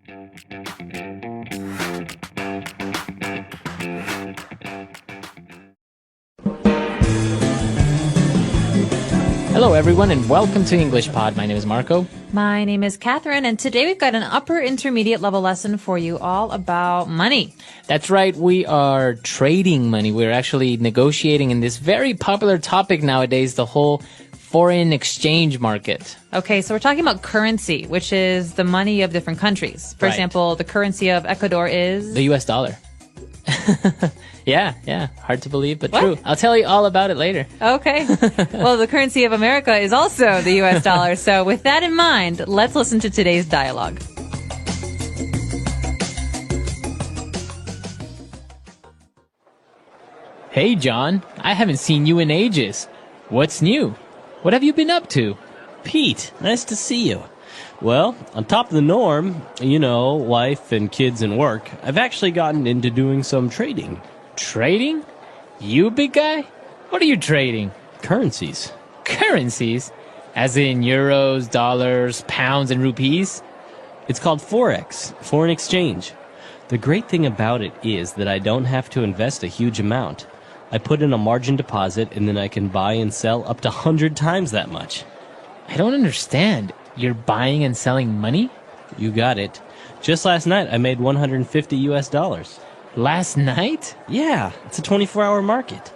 Hello, everyone, and welcome to English Pod. My name is Marco. My name is Catherine, and today we've got an upper intermediate level lesson for you all about money. That's right. We are trading money. We're actually negotiating in this very popular topic nowadays, the whole foreign exchange market. Okay, so we're talking about currency, which is the money of different countries. For example, the currency of Ecuador is... the US dollar. Yeah. Hard to believe, but true. I'll tell you all about it later. Okay. Well, the currency of America is also the US dollar. So with that in mind, let's listen to today's dialogue. Hey, John. I haven't seen you in ages. What's new? What have you been up to? Pete, nice to see you. Well, on top of the norm, wife and kids and work, I've actually gotten into doing some trading. Trading? You, big guy? What are you trading? Currencies. Currencies? As in euros, dollars, pounds, and rupees? It's called Forex, foreign exchange. The great thing about it is that I don't have to invest a huge amount. I put in a margin deposit and then I can buy and sell up to 100 times that much. I don't understand. You're buying and selling money? You got it. Just last night I made $150. Last night? Yeah, it's a 24-hour market.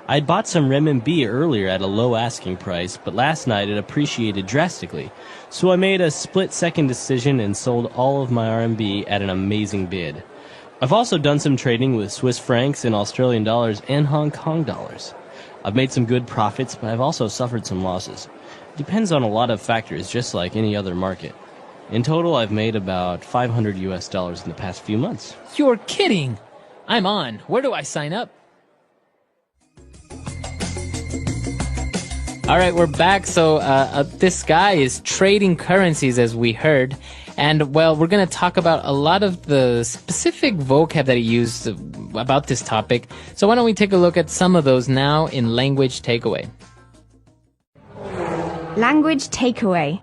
I'd bought some renminbi earlier at a low asking price, but last night it appreciated drastically. So I made a split-second decision and sold all of my RMB at an amazing bid. I've also done some trading with Swiss francs and Australian dollars and Hong Kong dollars. I've made some good profits, but I've also suffered some losses. It depends on a lot of factors, just like any other market. In total, I've made about $500 in the past few months. You're kidding! I'm on. Where do I sign up? All right, we're back. So this guy is trading currencies, as we heard. And, well, we're going to talk about a lot of the specific vocab that he used about this topic. So why don't we take a look at some of those now in Language Takeaway. Language Takeaway.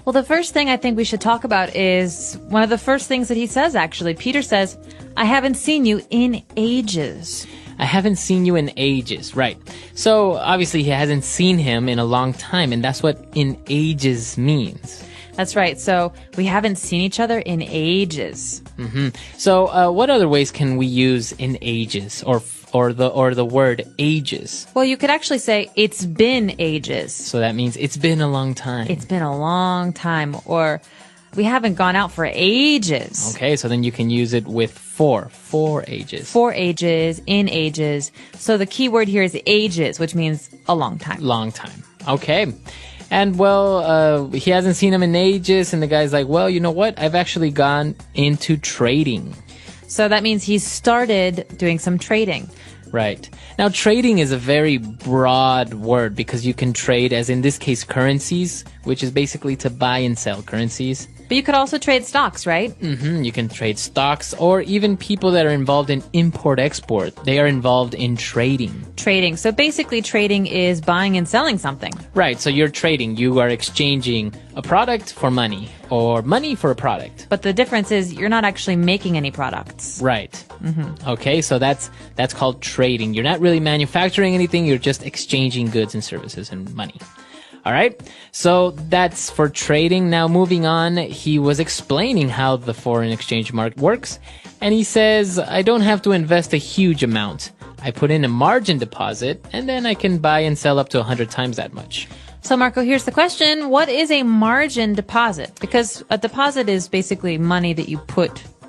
Well, the first thing I think we should talk about is one of the first things that he says, actually. Peter says, I haven't seen you in ages. I haven't seen you in ages, right. So, obviously, he hasn't seen him in a long time, and that's what in ages means. That's right. So, we haven't seen each other in ages. Mm-hmm. So, what other ways can we use in ages, or the word ages? Well, you could actually say, it's been ages. So that means it's been a long time. It's been a long time, or we haven't gone out for ages. Okay, so then you can use it with for ages. For ages, in ages. So the key word here is ages, which means a long time. Long time. Okay. And, well, he hasn't seen him in ages, and the guy's like, well, you know what? I've actually gone into trading. So that means he started doing some trading. Right. Now, trading is a very broad word because you can trade, as in this case, currencies, which is basically to buy and sell currencies. But you could also trade stocks, right? Mm-hmm. You can trade stocks, or even people that are involved in import-export. They are involved in trading. Trading. So basically, trading is buying and selling something. Right. So you're trading. You are exchanging a product for money, or money for a product. But the difference is you're not actually making any products. Right. Mm-hmm. Okay, so that's called trading. You're not really manufacturing anything. You're just exchanging goods and services and money. All right, so that's for trading. Now, moving on, he was explaining how the foreign exchange market works, and he says, I don't have to invest a huge amount. I put in a margin deposit, and then I can buy and sell up to 100 times that much. So, Marco, here's the question. What is a margin deposit? Because a deposit is basically money that you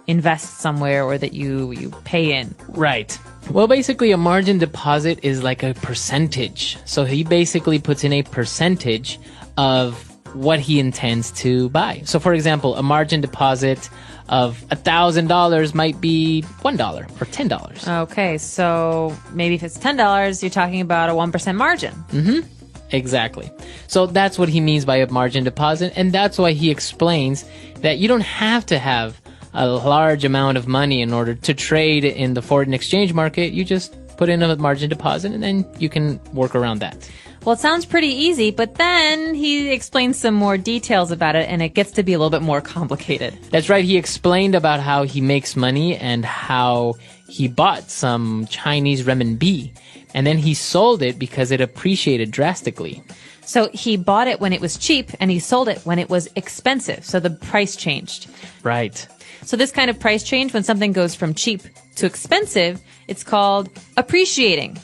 invest somewhere or that you pay in. Right. Well, basically, a margin deposit is like a percentage. So he basically puts in a percentage of what he intends to buy. So, for example, a margin deposit of $1,000 might be $1 or $10. Okay, so maybe if it's $10, you're talking about a 1% margin. Mm-hmm. Exactly. So that's what he means by a margin deposit, and that's why he explains that you don't have to have a large amount of money in order to trade in the foreign exchange market. You just put in a margin deposit, and then you can work around that. Well, it sounds pretty easy, but then he explains some more details about it, and it gets to be a little bit more complicated. That's right. He explained about how he makes money and how he bought some Chinese renminbi, and then he sold it because it appreciated drastically. So he bought it when it was cheap, and he sold it when it was expensive. So the price changed. Right. So this kind of price change, when something goes from cheap to expensive, it's called appreciating.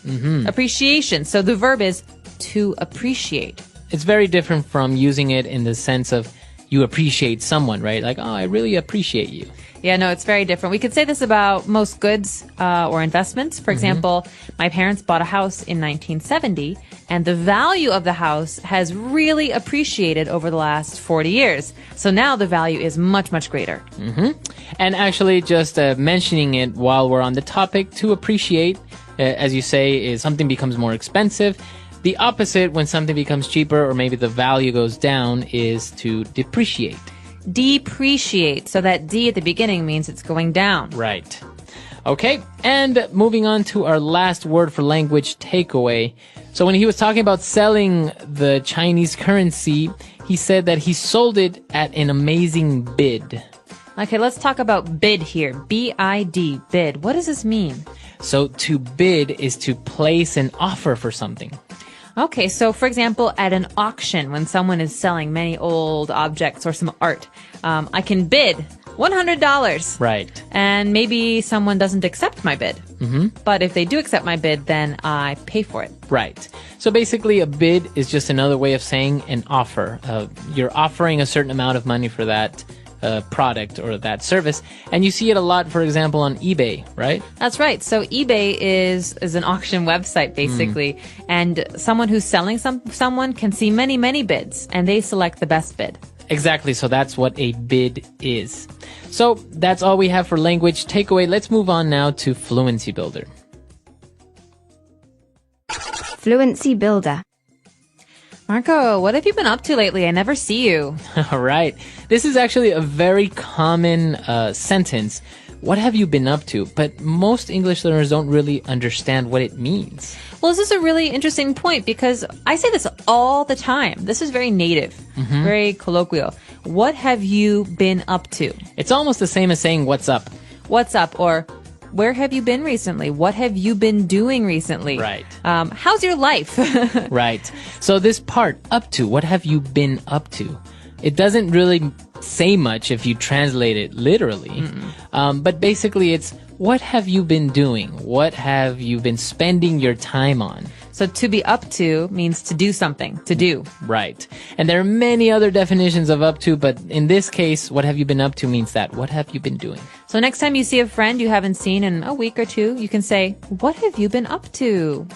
Appreciation. So the verb is to appreciate. It's very different from using it in the sense of you appreciate someone, right? Like, oh, I really appreciate you. Yeah, no, it's very different. We could say this about most goods or investments. For example, my parents bought a house in 1970, and the value of the house has really appreciated over the last 40 years. So now the value is much, much greater. And actually, just mentioning it while we're on the topic, to appreciate, as you say, is something becomes more expensive. The opposite, when something becomes cheaper or maybe the value goes down, is to depreciate. Depreciate. So that D at the beginning means it's going down. Right. Okay, and moving on to our last word for language takeaway. So when he was talking about selling the Chinese currency, he said that he sold it at an amazing bid. Okay, let's talk about bid here. B-I-D, bid. What does this mean? So to bid is to place an offer for something. Okay, so for example, at an auction, when someone is selling many old objects or some art, I can bid $100. Right. And maybe someone doesn't accept my bid. But if they do accept my bid, then I pay for it. Right. So basically, a bid is just another way of saying an offer. You're offering a certain amount of money for that product or that service. And you see it a lot, for example, on eBay, right? That's right. So eBay is an auction website, basically. And someone who's selling someone can see many, many bids, and they select the best bid. Exactly. So that's what a bid is. So that's all we have for language takeaway. Let's move on now to Fluency Builder. Fluency Builder. Marco, what have you been up to lately? I never see you. All right. This is actually a very common sentence. What have you been up to? But most English learners don't really understand what it means. Well, this is a really interesting point because I say this all the time. This is very native, very colloquial. What have you been up to? It's almost the same as saying, what's up? What's up? Or where have you been recently? What have you been doing recently? Right. How's your life? Right. So this part, up to, what have you been up to? It doesn't really say much if you translate it literally. But basically it's, what have you been doing? What have you been spending your time on? So to be up to means to do something, to do. Right. And there are many other definitions of up to, but in this case, what have you been up to means that. What have you been doing? So next time you see a friend you haven't seen in a week or two, you can say, what have you been up to?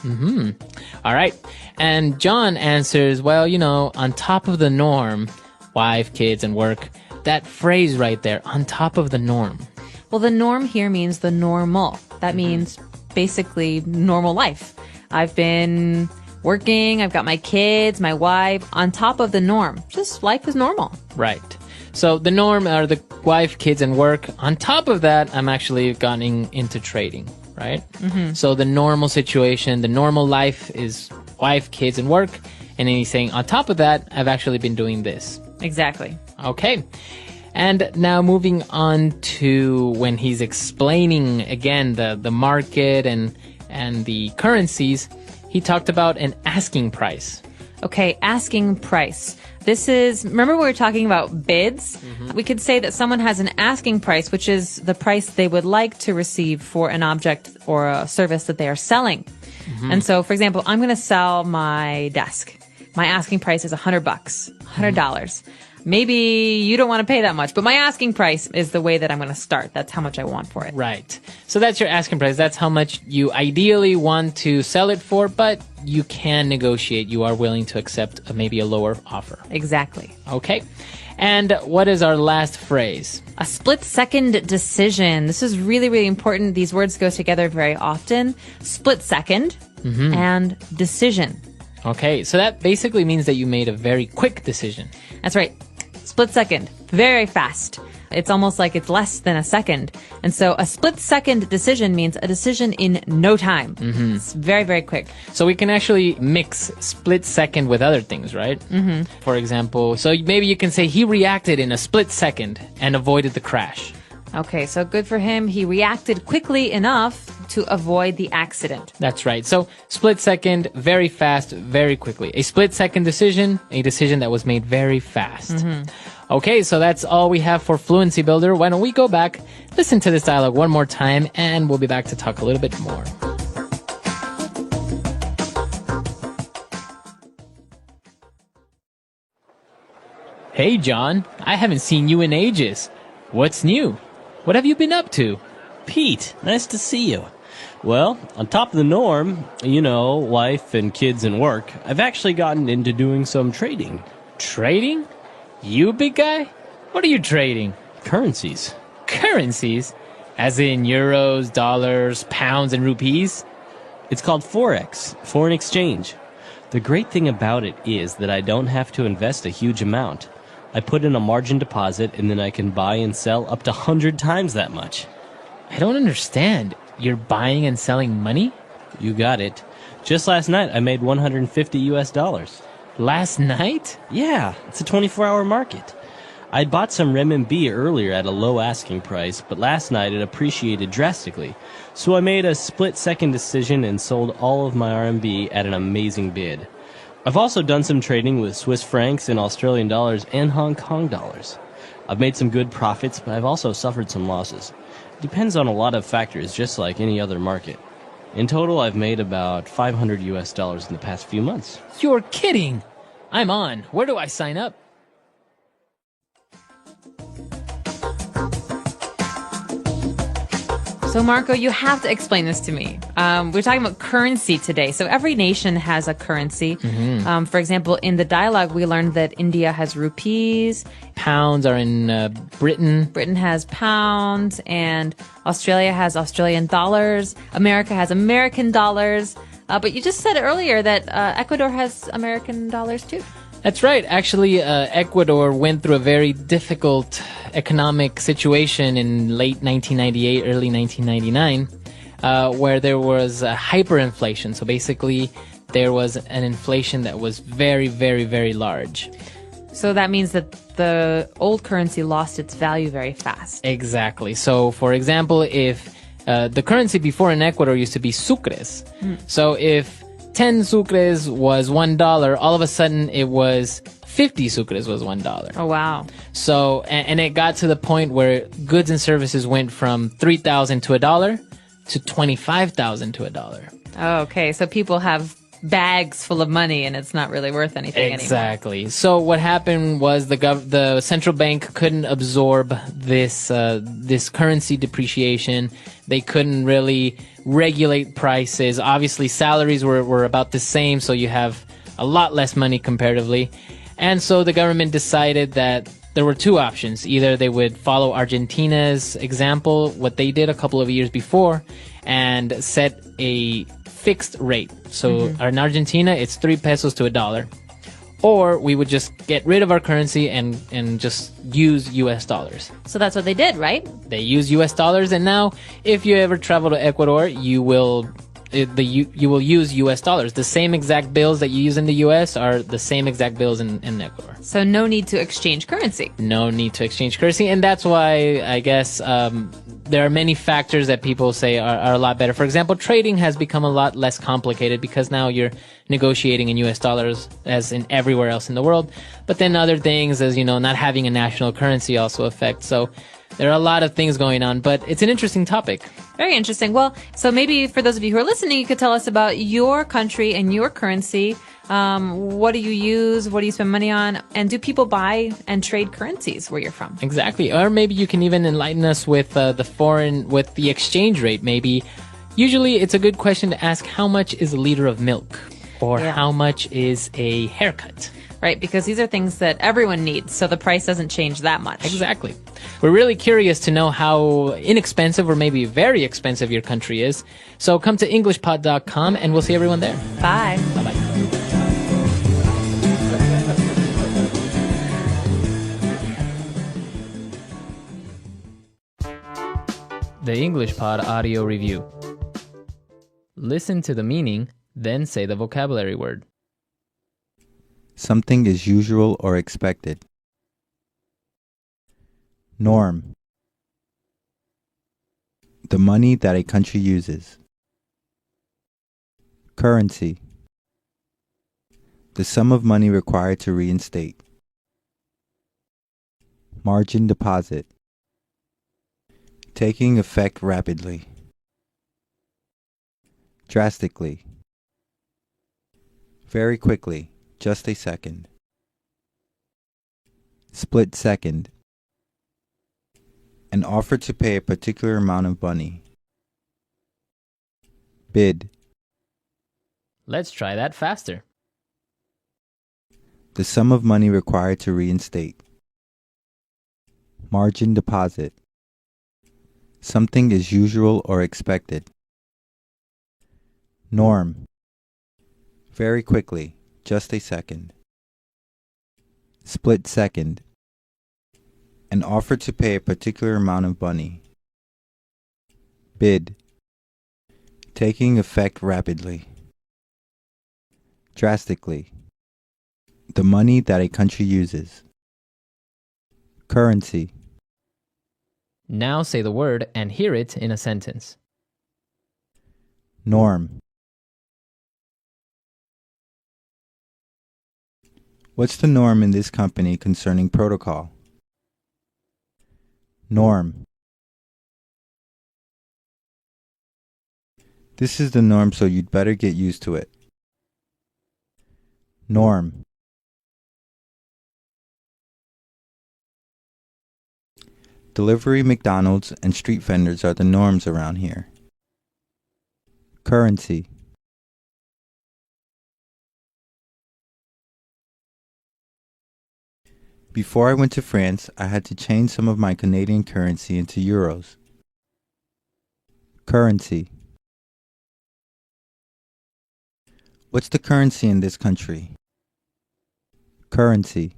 All right. And John answers, well, you know, on top of the norm, wife, kids, and work. That phrase right there, on top of the norm. Well, the norm here means the normal. That means basically normal life. I've been working, I've got my kids, my wife, on top of the norm. Just life is normal. Right. So the norm are the wife, kids, and work. On top of that, I'm actually getting into trading, right? So the normal situation, the normal life is wife, kids, and work. And then he's saying, on top of that, I've actually been doing this. Exactly. Okay. And now moving on to when he's explaining again the market and the currencies, he talked about an asking price. Okay, asking price. This is, remember we were talking about bids? We could say that someone has an asking price, which is the price they would like to receive for an object or a service that they are selling. And so, for example, I'm going to sell my desk. My asking price is $100, $100. Maybe you don't want to pay that much, but my asking price is the way that I'm going to start. That's how much I want for it. Right. So that's your asking price. That's how much you ideally want to sell it for, but you can negotiate. You are willing to accept maybe a lower offer. Exactly. Okay. And what is our last phrase? A split-second decision. This is really, really important. These words go together very often. Split-second and decision. Okay. So that basically means that you made a very quick decision. That's right. Split second. Very fast. It's almost like it's less than a second. And so a split-second decision means a decision in no time. It's very, very quick. So we can actually mix split second with other things, right? For example, so maybe you can say he reacted in a split second and avoided the crash. Okay, so good for him. He reacted quickly enough to avoid the accident. That's right. So split second, very fast, very quickly. A split second decision, a decision that was made very fast. Okay, so that's all we have for Fluency Builder. Why don't we go back, listen to this dialogue one more time, and we'll be back to talk a little bit more. Hey, John. I haven't seen you in ages. What's new? What have you been up to? Pete, nice to see you. Well, on top of the norm, wife and kids and work, I've actually gotten into doing some trading. Trading? You, big guy? What are you trading? Currencies. Currencies? As in euros, dollars, pounds, and rupees? It's called Forex, foreign exchange. The great thing about it is that I don't have to invest a huge amount. I put in a margin deposit and then I can buy and sell up to 100 times that much. I don't understand. You're buying and selling money? You got it. Just last night I made $150. Last night? Yeah, it's a 24-hour market. I'd bought some renminbi earlier at a low asking price, but last night it appreciated drastically. So I made a split-second decision and sold all of my RMB at an amazing bid. I've also done some trading with Swiss francs and Australian dollars and Hong Kong dollars. I've made some good profits, but I've also suffered some losses. It depends on a lot of factors, just like any other market. In total, I've made about $500 in the past few months. You're kidding! I'm on. Where do I sign up? So, Marco, you have to explain this to me. We're talking about currency today. So every nation has a currency. For example, in the dialogue, we learned that India has rupees. Pounds are in Britain. Britain has pounds, and Australia has Australian dollars. America has American dollars. But you just said earlier that Ecuador has American dollars too. That's right. Actually, Ecuador went through a very difficult economic situation in late 1998, early 1999, where there was hyperinflation. So basically, there was an inflation that was very, very, very large. So that means that the old currency lost its value very fast. Exactly. So, for example, if the currency before in Ecuador used to be sucres. So if 10 sucres was $1, all of a sudden it was 50 sucres was $1. Oh, wow. So, and it got to the point where goods and services went from 3,000 to $1 to 25,000 to $1. Oh, okay. So people have bags full of money and it's not really worth anything anymore. Exactly. So what happened was the central bank couldn't absorb this currency depreciation. They couldn't really regulate prices. Obviously, salaries were about the same, so you have a lot less money comparatively. And so the government decided that there were two options. Either they would follow Argentina's example, what they did a couple of years before, and set a fixed rate. So in Argentina, it's 3 pesos to $1. Or we would just get rid of our currency and just use US dollars. So that's what they did, right? They use US dollars, and now if you ever travel to Ecuador, you will use US dollars. The same exact bills that you use in the US are the same exact bills in Ecuador. So no need to exchange currency. No need to exchange currency, and that's why I guess there are many factors that people say are a lot better. For example, trading has become a lot less complicated because now you're negotiating in US dollars as in everywhere else in the world. But then other things, as you know, not having a national currency also affect. So there are a lot of things going on, but it's an interesting topic. Very interesting. Well, so maybe for those of you who are listening, you could tell us about your country and your currency. What do you use? What do you spend money on? And do people buy and trade currencies where you're from? Exactly. Or maybe you can even enlighten us with the exchange rate. Maybe usually it's a good question to ask, how much is a liter of milk? Or how much is a haircut? Right, because these are things that everyone needs, so the price doesn't change that much. Exactly. We're really curious to know how inexpensive or maybe very expensive your country is. So come to EnglishPod.com and we'll see everyone there. Bye. Bye-bye. The English Pod Audio Review. Listen to the meaning, then say the vocabulary word. Something is usual or expected. Norm. The money that a country uses. Currency. The sum of money required to reinstate. Margin deposit. Taking effect rapidly. Drastically. Very quickly, just a second. Split second. An offer to pay a particular amount of money. Bid. Let's try that faster. The sum of money required to reinstate. Margin deposit. Something is usual or expected. Norm. Very quickly, just a second. Split second. An offer to pay a particular amount of money. Bid. Taking effect rapidly. Drastically. The money that a country uses. Currency. Now say the word and hear it in a sentence. Norm. What's the norm in this company concerning protocol? Norm. This is the norm, so you'd better get used to it. Norm. Delivery, McDonald's, and street vendors are the norms around here. Currency. Before I went to France, I had to change some of my Canadian currency into euros. Currency. What's the currency in this country? Currency.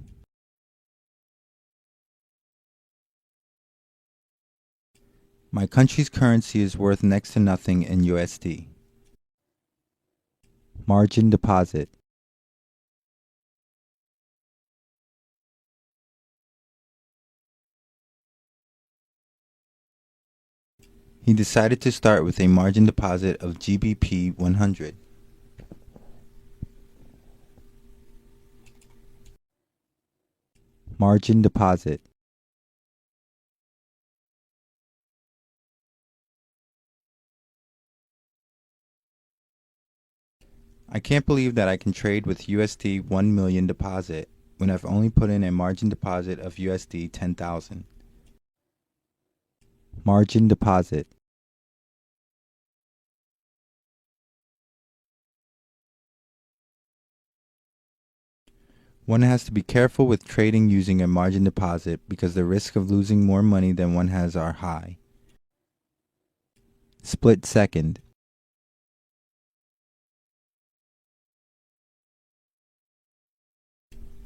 My country's currency is worth next to nothing in USD. Margin deposit. He decided to start with a margin deposit of GBP 100. Margin deposit. I can't believe that I can trade with USD 1 million deposit when I've only put in a margin deposit of USD 10,000. Margin deposit. One has to be careful with trading using a margin deposit because the risk of losing more money than one has are high. Split second.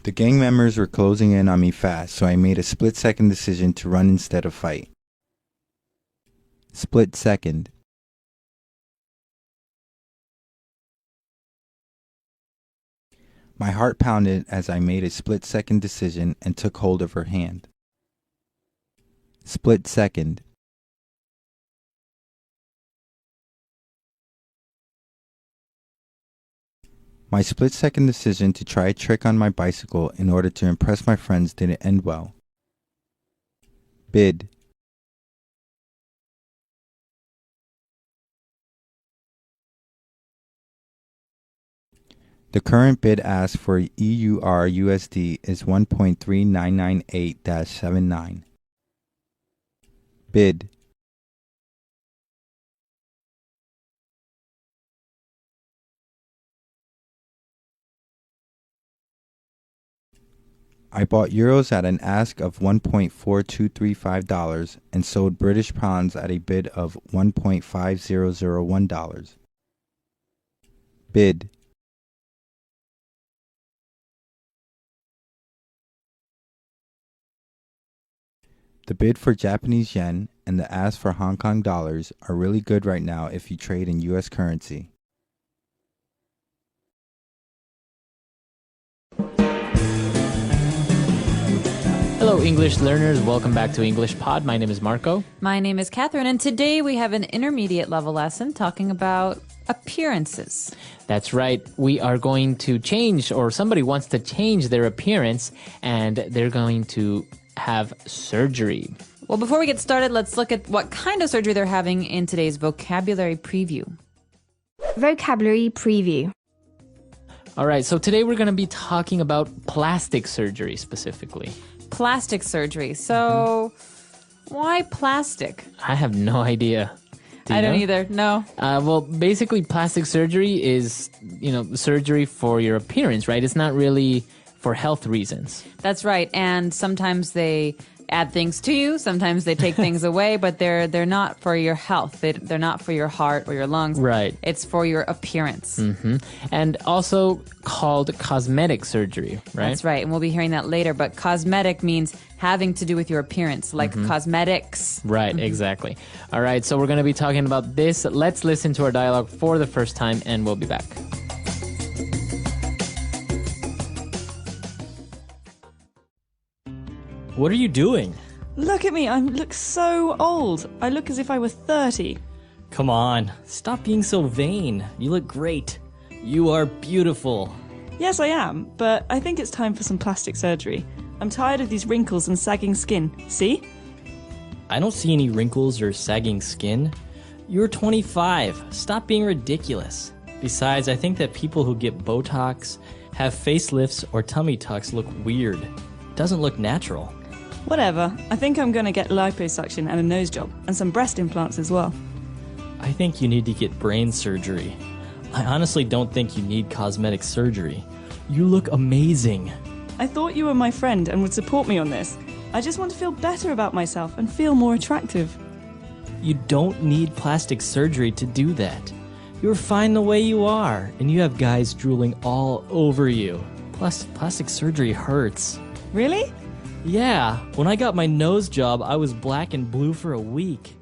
The gang members were closing in on me fast, so I made a split-second decision to run instead of fight. Split second. My heart pounded as I made a split-second decision and took hold of her hand. Split second. My split-second decision to try a trick on my bicycle in order to impress my friends didn't end well. Bid. The current bid ask for EUR USD is 1.3998-79. Bid. I bought euros at an ask of $1.4235 and sold British pounds at a bid of $1.5001. Bid. The bid for Japanese yen and the ask for Hong Kong dollars are really good right now if you trade in US currency. Hello, English learners. Welcome back to English Pod. My name is Marco. My name is Catherine, and today we have an intermediate level lesson talking about appearances. That's right. We are going to change, or somebody wants to change their appearance, and they're going to have surgery. Well, before we get started, let's look at what kind of surgery they're having in today's vocabulary preview. Vocabulary preview. All right, so today we're going to be talking about plastic surgery specifically. Plastic surgery. So, why plastic? I have no idea. Do you I don't know? either. No. Well, basically, plastic surgery is, surgery for your appearance, right? It's not really for health reasons. That's right. And sometimes they add things to you. Sometimes they take things away, but they're not for your health. They're not for your heart or your lungs. Right. It's for your appearance. And also called cosmetic surgery, right? That's right. And we'll be hearing that later. But cosmetic means having to do with your appearance, like cosmetics. Right, exactly. All right, so we're going to be talking about this. Let's listen to our dialogue for the first time, and we'll be back. What are you doing? Look at me, I look so old. I look as if I were 30. Come on, stop being so vain. You look great. You are beautiful. Yes, I am, but I think it's time for some plastic surgery. I'm tired of these wrinkles and sagging skin. See? I don't see any wrinkles or sagging skin. You're 25. Stop being ridiculous. Besides, I think that people who get Botox, have facelifts, or tummy tucks look weird. It doesn't look natural. Whatever. I think I'm going to get liposuction and a nose job, and some breast implants as well. I think you need to get brain surgery. I honestly don't think you need cosmetic surgery. You look amazing. I thought you were my friend and would support me on this. I just want to feel better about myself and feel more attractive. You don't need plastic surgery to do that. You're fine the way you are, and you have guys drooling all over you. Plus, plastic surgery hurts. Really? Yeah, when I got my nose job, I was black and blue for a week.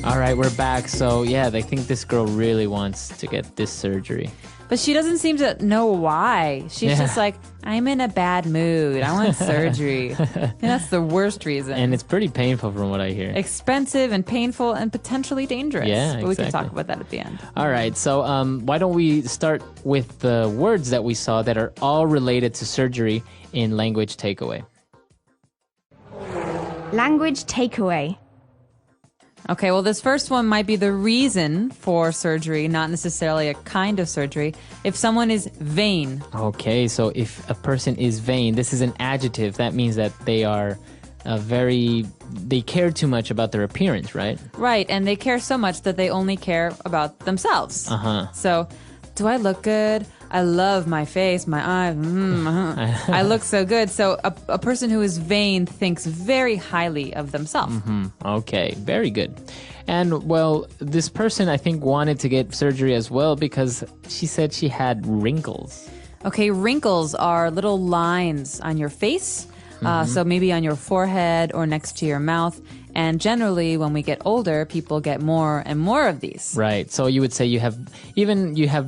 All right, we're back. So, yeah, I think this girl really wants to get this surgery. But she doesn't seem to know why. She's just like, I'm in a bad mood. I want surgery. And that's the worst reason. And it's pretty painful from what I hear. Expensive and painful and potentially dangerous. Yeah, But we can exactly. talk about that at the end. All right, so why don't we start with the words that we saw that are all related to surgery in language takeaway. Language takeaway. Okay, well, this first one might be the reason for surgery, not necessarily a kind of surgery. If someone is vain. Okay, so if a person is vain, this is an adjective. That means that they are they care too much about their appearance, right? Right, and they care so much that they only care about themselves. So, do I look good? I love my face, my eyes. I look so good. So a person who is vain thinks very highly of themselves. Okay, very good. And, well, this person, I think, wanted to get surgery as well because she said she had wrinkles. Okay, wrinkles are little lines on your face. So maybe on your forehead or next to your mouth. And generally, when we get older, people get more and more of these. Right. So you would say you have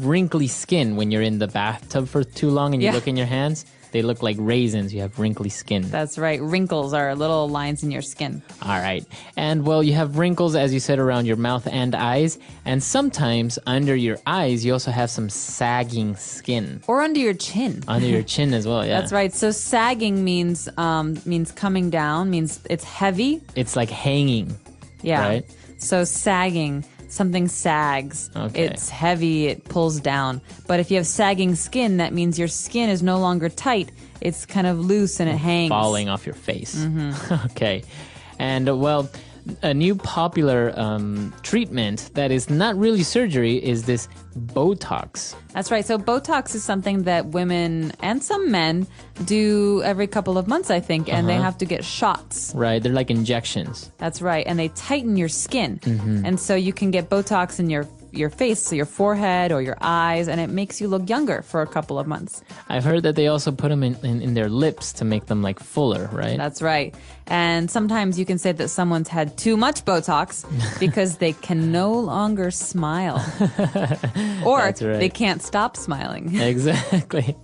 wrinkly skin when you're in the bathtub for too long and you look in your hands. They look like raisins. You have wrinkly skin. That's right. Wrinkles are little lines in your skin. All right. And, well, you have wrinkles, as you said, around your mouth and eyes. And sometimes under your eyes, you also have some sagging skin. Or under your chin. Under your chin as well, yeah. That's right. So sagging means coming down, means it's heavy. It's like hanging. Yeah. Right? So sagging, something sags. Okay. It's heavy, it pulls down. But if you have sagging skin, that means your skin is no longer tight. It's kind of loose and it hangs. Falling off your face. Okay. And, well, a new popular treatment that is not really surgery is this Botox. That's right. So Botox is something that women and some men do every couple of months, I think, and they have to get shots. Right. They're like injections. That's right. And they tighten your skin. And so you can get Botox in your your face, so your forehead or your eyes, and it makes you look younger for a couple of months. I've heard that they also put them in their lips to make them like fuller, right? That's right. And sometimes you can say that someone's had too much Botox because they can no longer smile. Or That's right. they can't stop smiling. Exactly.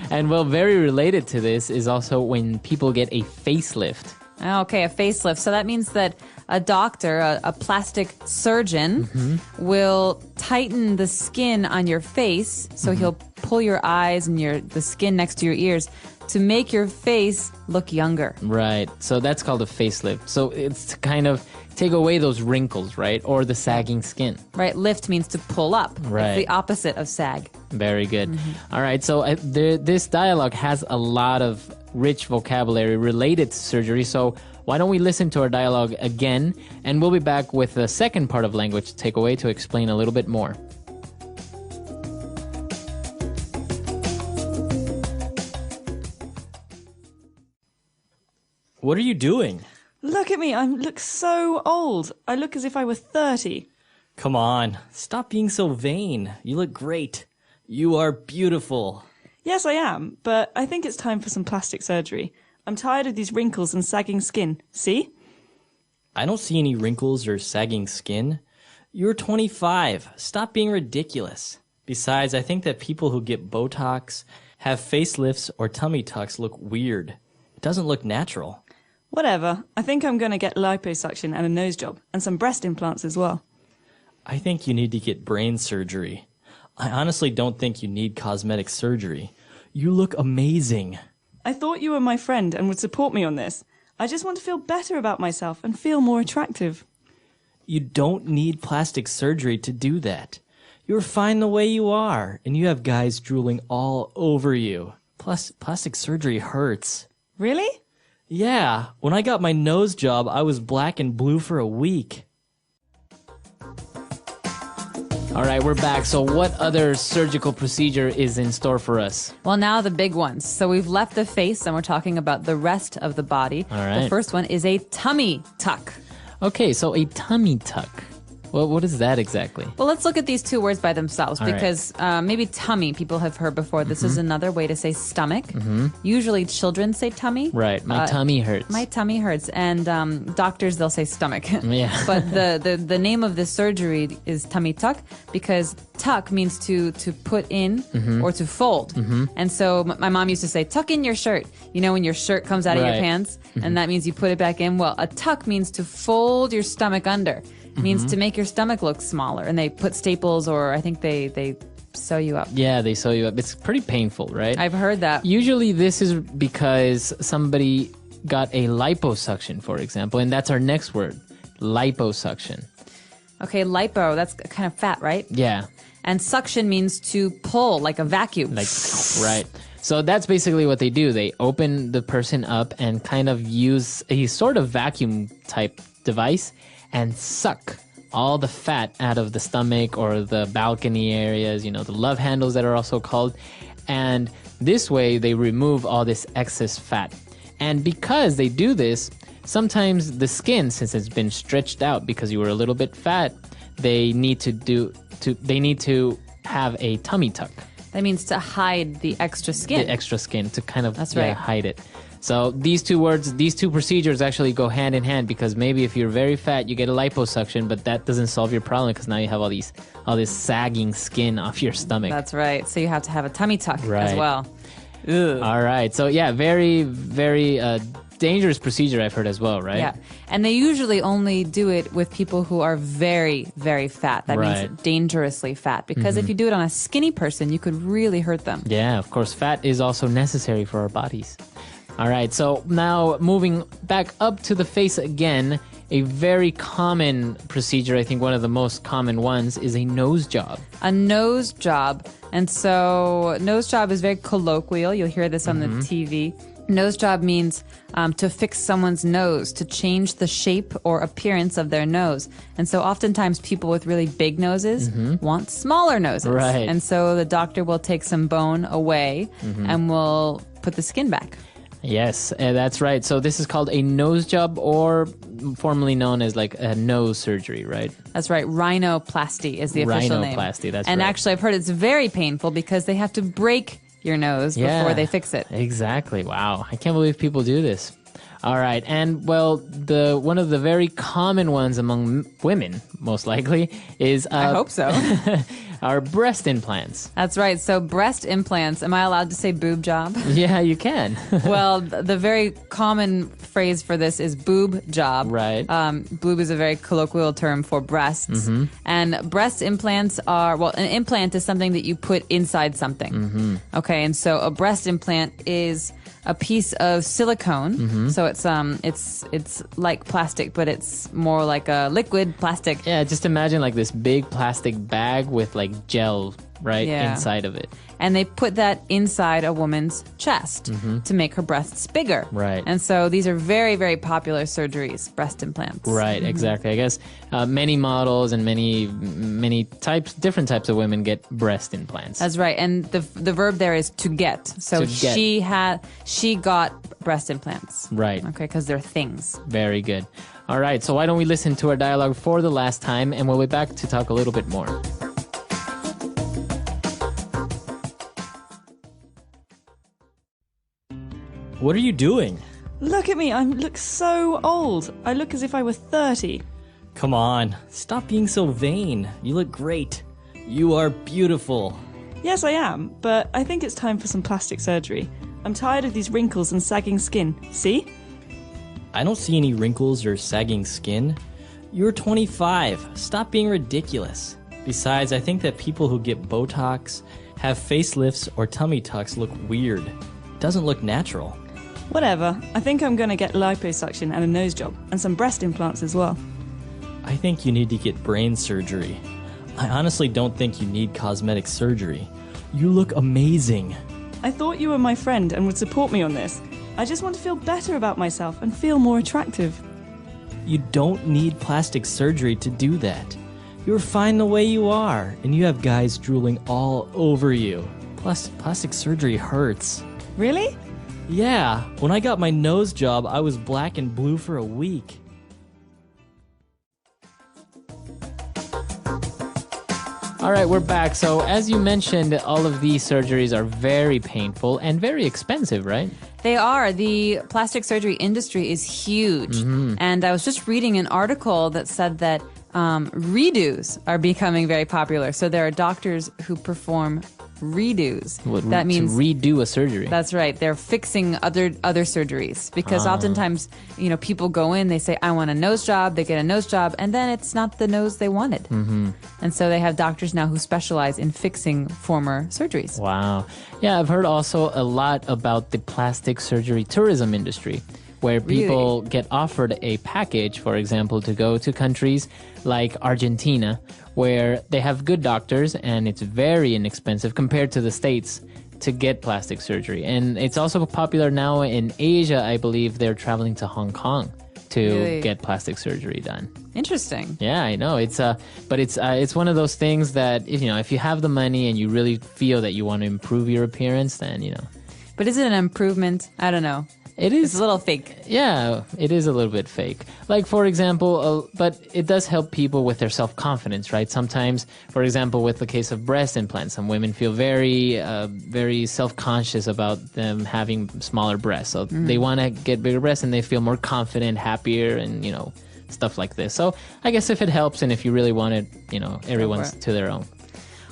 And well, very related to this is also when people get a facelift. Okay, a facelift. So that means that a doctor, a plastic surgeon, will tighten the skin on your face. So he'll pull your eyes and the skin next to your ears to make your face look younger. Right. So that's called a facelift. So it's to kind of take away those wrinkles, right? Or the sagging skin. Right. Lift means to pull up. Right. It's the opposite of sag. Very good. All right. So this dialogue has a lot of rich vocabulary related to surgery. So why don't we listen to our dialogue again, and we'll be back with the second part of language takeaway to explain a little bit more. What are you doing? Look at me, I look so old. I look as if I were 30. Come on, stop being so vain. You look great. You are beautiful. Yes, I am, but I think it's time for some plastic surgery. I'm tired of these wrinkles and sagging skin. See? I don't see any wrinkles or sagging skin. You're 25. Stop being ridiculous. Besides, I think that people who get Botox, have facelifts, or tummy tucks look weird. It doesn't look natural. Whatever. I think I'm going to get liposuction and a nose job, and some breast implants as well. I think you need to get brain surgery. I honestly don't think you need cosmetic surgery. You look amazing. I thought you were my friend and would support me on this. I just want to feel better about myself and feel more attractive. You don't need plastic surgery to do that. You're fine the way you are, and you have guys drooling all over you. Plus, plastic surgery hurts. Really? Yeah, when I got my nose job, I was black and blue for a week. All right, we're back. So what other surgical procedure is in store for us? Well, now the big ones. So we've left the face and we're talking about the rest of the body. All right. The first one is a tummy tuck. Okay, so a tummy tuck. Well, what is that exactly? Well, let's look at these two words by themselves All right. because maybe tummy people have heard before. This is another way to say stomach. Usually children say tummy. Right, my tummy hurts. My tummy hurts. And doctors, they'll say stomach. Yeah. But the name of this surgery is tummy tuck because tuck means to put in or to fold. And so my mom used to say, tuck in your shirt. You know, when your shirt comes out of your Right. pants and that means you put it back in. Well, a tuck means to fold your stomach under. Means to make your stomach look smaller. And they put staples or I think they sew you up. Yeah, they sew you up. It's pretty painful, right? I've heard that. Usually this is because somebody got a liposuction, for example, and that's our next word, liposuction. Okay, lipo, that's kind of fat, right? Yeah, And suction means to pull, like a vacuum. like, right. So that's basically what they do. They open the person up and kind of use a sort of vacuum type device and suck all the fat out of the stomach or the balcony areas, you know, the love handles that are also called. And this way they remove all this excess fat. And because they do this, sometimes the skin, since it's been stretched out because you were a little bit fat, they need to have a tummy tuck. That means to hide the extra skin. The extra skin to kind of That's right. hide it. So these two procedures actually go hand in hand because maybe if you're very fat, you get a liposuction, but that doesn't solve your problem because now you have all this sagging skin off your stomach. That's right. So you have to have a tummy tuck as Right. well. Ugh. All right. So yeah, very, very dangerous procedure I've heard as well, right? Yeah. And they usually only do it with people who are very, very fat. That Right. means dangerously fat. Because if you do it on a skinny person, you could really hurt them. Yeah, of course. Fat is also necessary for our bodies. All right, so now moving back up to the face again, a very common procedure, I think one of the most common ones, is a nose job. A nose job. And so nose job is very colloquial. You'll hear this on the TV. Nose job means to fix someone's nose, to change the shape or appearance of their nose. And so oftentimes people with really big noses want smaller noses. Right. And so the doctor will take some bone away and will put the skin back. Yes, that's right. So this is called a nose job, or formerly known as like a nose surgery, right? That's right. Rhinoplasty is the official name. Rhinoplasty, that's and right. actually, I've heard it's very painful because they have to break your nose before they fix it. Exactly. Wow. I can't believe people do this. All right. And well, one of the very common ones among women, most likely, is I hope so. our breast implants. That's right. So breast implants, am I allowed to say boob job? Yeah, you can. Well, the very common phrase for this is boob job. Right. Boob is a very colloquial term for breasts. And breast implants are, well, an implant is something that you put inside something. Okay, and so a breast implant is a piece of silicone. So it's like plastic, but it's more like a liquid plastic. Yeah, just imagine like this big plastic bag with like gel inside of it. And they put that inside a woman's chest to make her breasts bigger. Right. And so these are very, very popular surgeries, breast implants. Right, exactly. I guess many models and many different types of women get breast implants. That's right. And the verb there is to get. So To get. she got breast implants. Right. Okay, because they're things. Very good. All right, so why don't we listen to our dialogue for the last time, and we'll be back to talk a little bit more. What are you doing? Look at me, I look so old. I look as if I were 30. Come on, stop being so vain. You look great. You are beautiful. Yes, I am, but I think it's time for some plastic surgery. I'm tired of these wrinkles and sagging skin. See? I don't see any wrinkles or sagging skin. You're 25. Stop being ridiculous. Besides, I think that people who get Botox, have facelifts, or tummy tucks look weird. It doesn't look natural. Whatever. I think I'm going to get liposuction and a nose job, and some breast implants as well. I think you need to get brain surgery. I honestly don't think you need cosmetic surgery. You look amazing. I thought you were my friend and would support me on this. I just want to feel better about myself and feel more attractive. You don't need plastic surgery to do that. You're fine the way you are, and you have guys drooling all over you. Plus, plastic surgery hurts. Really? Yeah, when I got my nose job, I was black and blue for a week. All right, we're back. So as you mentioned, all of these surgeries are very painful and very expensive, right? They are. The plastic surgery industry is huge. And I was just reading an article that said that redos are becoming very popular. So there are doctors who perform redos. That means to redo a surgery. That's right. They're fixing other surgeries because oftentimes, people go in, they say, I want a nose job. They get a nose job, and then it's not the nose they wanted. And so they have doctors now who specialize in fixing former surgeries. Wow. Yeah, I've heard also a lot about the plastic surgery tourism industry, where people get offered a package, for example, to go to countries like Argentina, where they have good doctors and it's very inexpensive compared to the States to get plastic surgery. And it's also popular now in Asia. I believe they're traveling to Hong Kong to get plastic surgery done. Interesting. Yeah, I know. But it's one of those things that if you have the money and you really feel that you want to improve your appearance, then But is it an improvement? I don't know. It is. It's a little fake. Yeah, it is a little bit fake. Like, for example, but it does help people with their self-confidence, right? Sometimes, for example, with the case of breast implants, some women feel very self-conscious about them having smaller breasts. So they want to get bigger breasts and they feel more confident, happier, and, stuff like this. So I guess if it helps and if you really want it, everyone's to their own.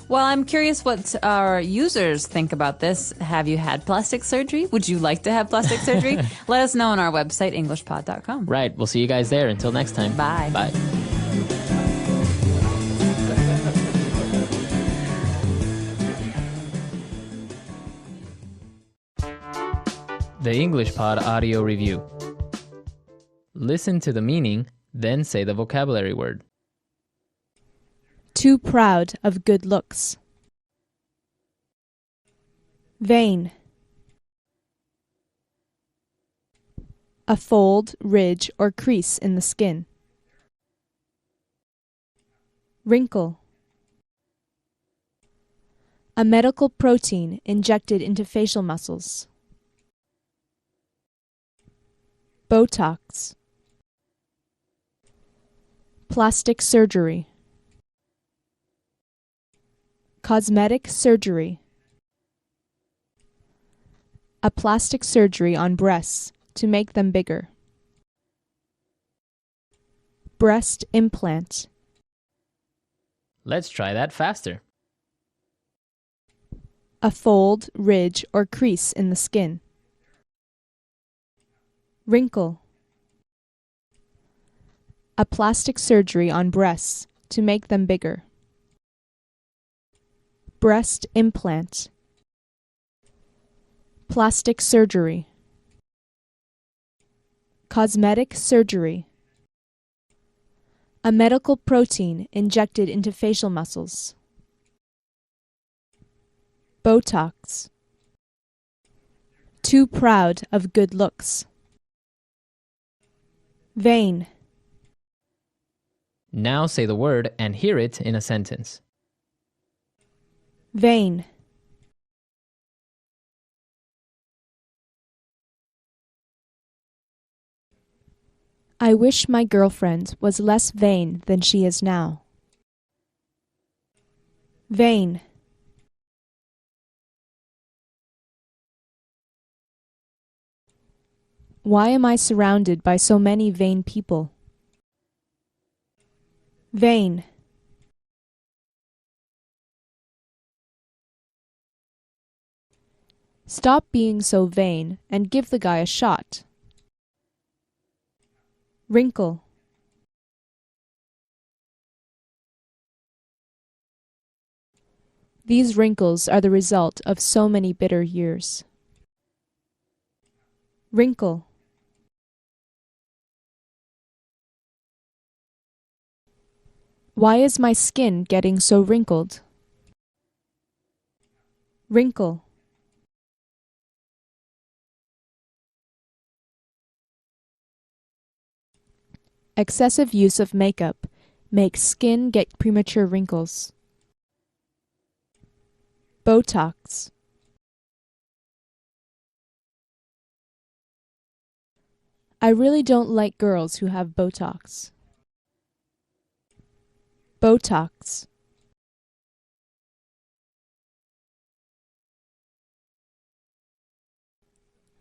Well, I'm curious what our users think about this. Have you had plastic surgery? Would you like to have plastic surgery? Let us know on our website, englishpod.com. Right. We'll see you guys there. Until next time. Bye. Bye. The English Pod Audio Review. Listen to the meaning, then say the vocabulary word. Too proud of good looks. Vein. A fold, ridge, or crease in the skin. Wrinkle. A medical protein injected into facial muscles. Botox. Plastic surgery. Cosmetic surgery. A plastic surgery on breasts to make them bigger. Breast implant. Let's try that faster. A fold, ridge, or crease in the skin. Wrinkle. A plastic surgery on breasts to make them bigger. Breast implant. Plastic surgery. Cosmetic surgery. A medical protein injected into facial muscles. Botox. Too proud of good looks. Vein. Now say the word and hear it in a sentence. Vein. I wish my girlfriend was less vain than she is now. Vain. Why am I surrounded by so many vain people? Vain. Stop being so vain and give the guy a shot. Wrinkle. These wrinkles are the result of so many bitter years. Wrinkle. Why is my skin getting so wrinkled? Wrinkle. Excessive use of makeup makes skin get premature wrinkles. Botox. I really don't like girls who have Botox. Botox.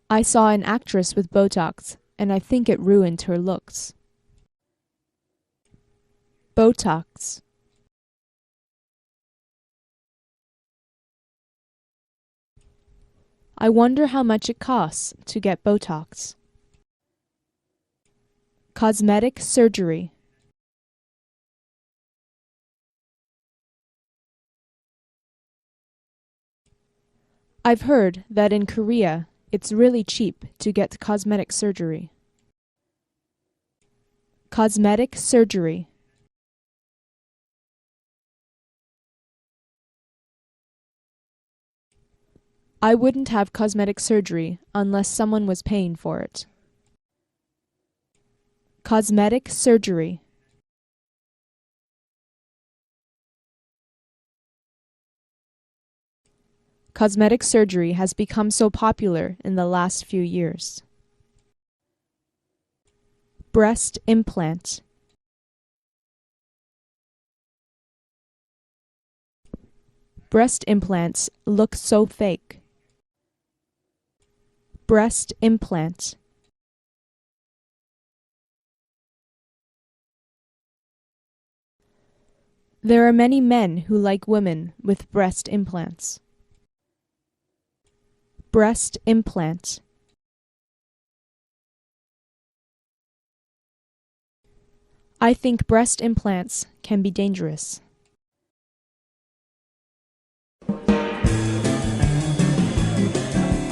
I saw an actress with Botox, and I think it ruined her looks. Botox. I wonder how much it costs to get Botox. Cosmetic surgery. I've heard that in Korea, it's really cheap to get cosmetic surgery. Cosmetic surgery. I wouldn't have cosmetic surgery unless someone was paying for it. Cosmetic surgery. Cosmetic surgery has become so popular in the last few years. Breast implant. Breast implants look so fake. Breast implant. There are many men who like women with breast implants. Breast implant. I think breast implants can be dangerous.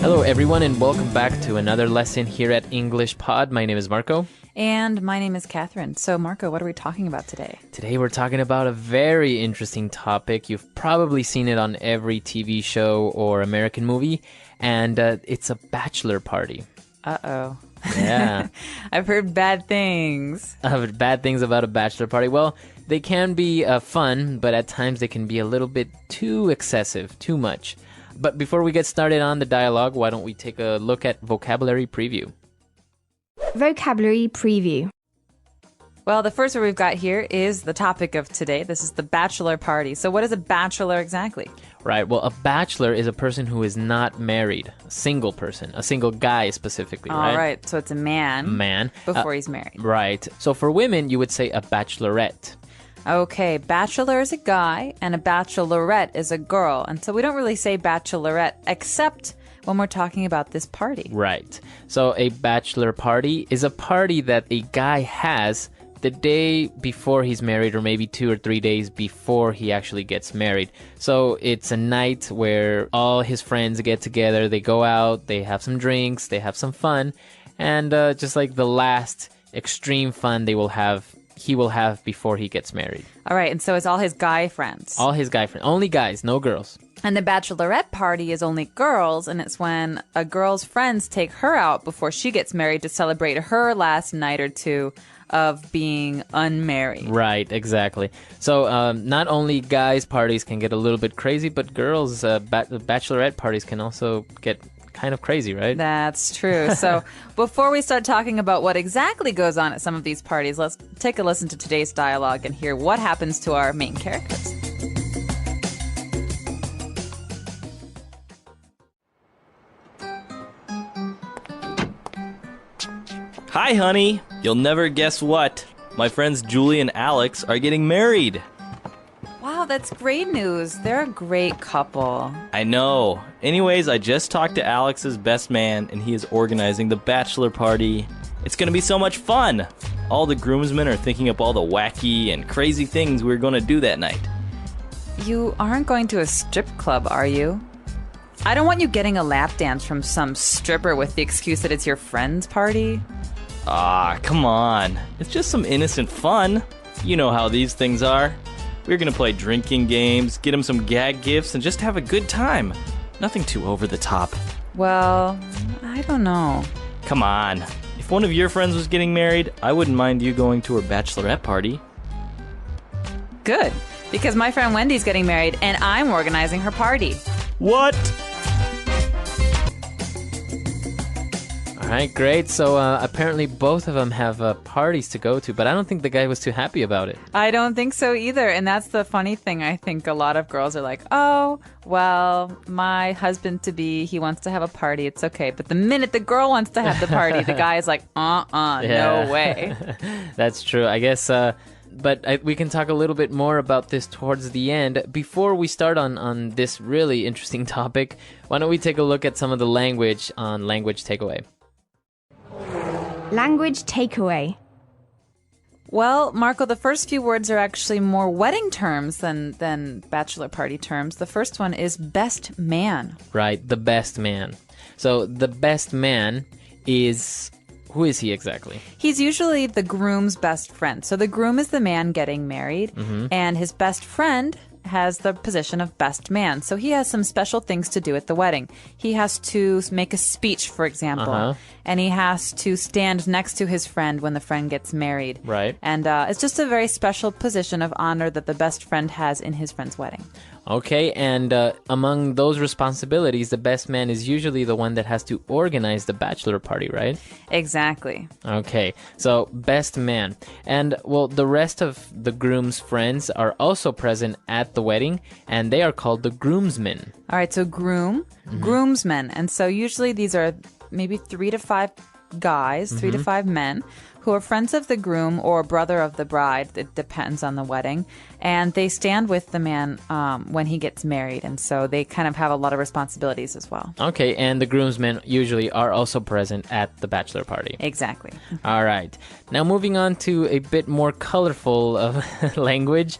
Hello everyone and welcome back to another lesson here at English Pod. My name is Marco. And my name is Catherine. So Marco, what are we talking about today? Today we're talking about a very interesting topic. You've probably seen it on every TV show or American movie, and it's a bachelor party. Uh-oh. Yeah. I've heard bad things. Bad things about a bachelor party. Well, they can be fun, but at times they can be a little bit too excessive, too much. But before we get started on the dialogue, why don't we take a look at vocabulary preview? Vocabulary preview. Well, the first word we've got here is the topic of today. This is the bachelor party. So what is a bachelor exactly? Right. Well, a bachelor is a person who is not married, a single person, a single guy specifically, right? All right. So it's a man. Man. Before he's married. Right. So for women, you would say a bachelorette. Okay, bachelor is a guy and a bachelorette is a girl. And so we don't really say bachelorette except when we're talking about this party. Right. So a bachelor party is a party that a guy has the day before he's married, or maybe 2 or 3 days before he actually gets married. So it's a night where all his friends get together, they go out, they have some drinks, they have some fun, and just like the last extreme fun he will have before he gets married. All right, and so it's all his guy friends. All his guy friends. Only guys, no girls. And the bachelorette party is only girls, and it's when a girl's friends take her out before she gets married to celebrate her last night or two of being unmarried. Right, exactly. So not only guys' parties can get a little bit crazy, but girls' bachelorette parties can also get kind of crazy, right? That's true. So before we start talking about what exactly goes on at some of these parties, let's take a listen to today's dialogue and hear what happens to our main characters. Hi, honey. You'll never guess what. My friends Julie and Alex are getting married. Wow, that's great news. They're a great couple. I know. Anyways, I just talked to Alex's best man, and he is organizing the bachelor party. It's gonna be so much fun. All the groomsmen are thinking up all the wacky and crazy things we're gonna do that night. You aren't going to a strip club, are you? I don't want you getting a lap dance from some stripper with the excuse that it's your friend's party. Ah, come on. It's just some innocent fun. You know how these things are. We're gonna play drinking games, get him some gag gifts, and just have a good time. Nothing too over the top. Well, I don't know. Come on. If one of your friends was getting married, I wouldn't mind you going to her bachelorette party. Good, because my friend Wendy's getting married, and I'm organizing her party. What? All right, great. So apparently both of them have parties to go to, but I don't think the guy was too happy about it. I don't think so either. And that's the funny thing. I think a lot of girls are like, oh, well, my husband-to-be, he wants to have a party. It's okay. But the minute the girl wants to have the party, the guy is like, no way. That's true. I guess, we can talk a little bit more about this towards the end. Before we start on this really interesting topic, why don't we take a look at some of the language on Language Takeaway. Language takeaway. Well, Marco, the first few words are actually more wedding terms than bachelor party terms. The first one is best man. Right, the best man. So the best man is... Who is he exactly? He's usually the groom's best friend. So the groom is the man getting married, and his best friend has the position of best man. So he has some special things to do at the wedding. He has to make a speech, for example, and he has to stand next to his friend when the friend gets married. Right. And it's just a very special position of honor that the best friend has in his friend's wedding. Okay, and among those responsibilities, the best man is usually the one that has to organize the bachelor party, right? Exactly. Okay, so best man. And, well, the rest of the groom's friends are also present at the wedding, and they are called the groomsmen. All right, so groomsmen. And so usually these are maybe 3 to 5 guys, 3 to 5 men who are friends of the groom or brother of the bride. It depends on the wedding. And they stand with the man when he gets married. And so they kind of have a lot of responsibilities as well. Okay, and the groomsmen usually are also present at the bachelor party. Exactly. All right. Now moving on to a bit more colorful language.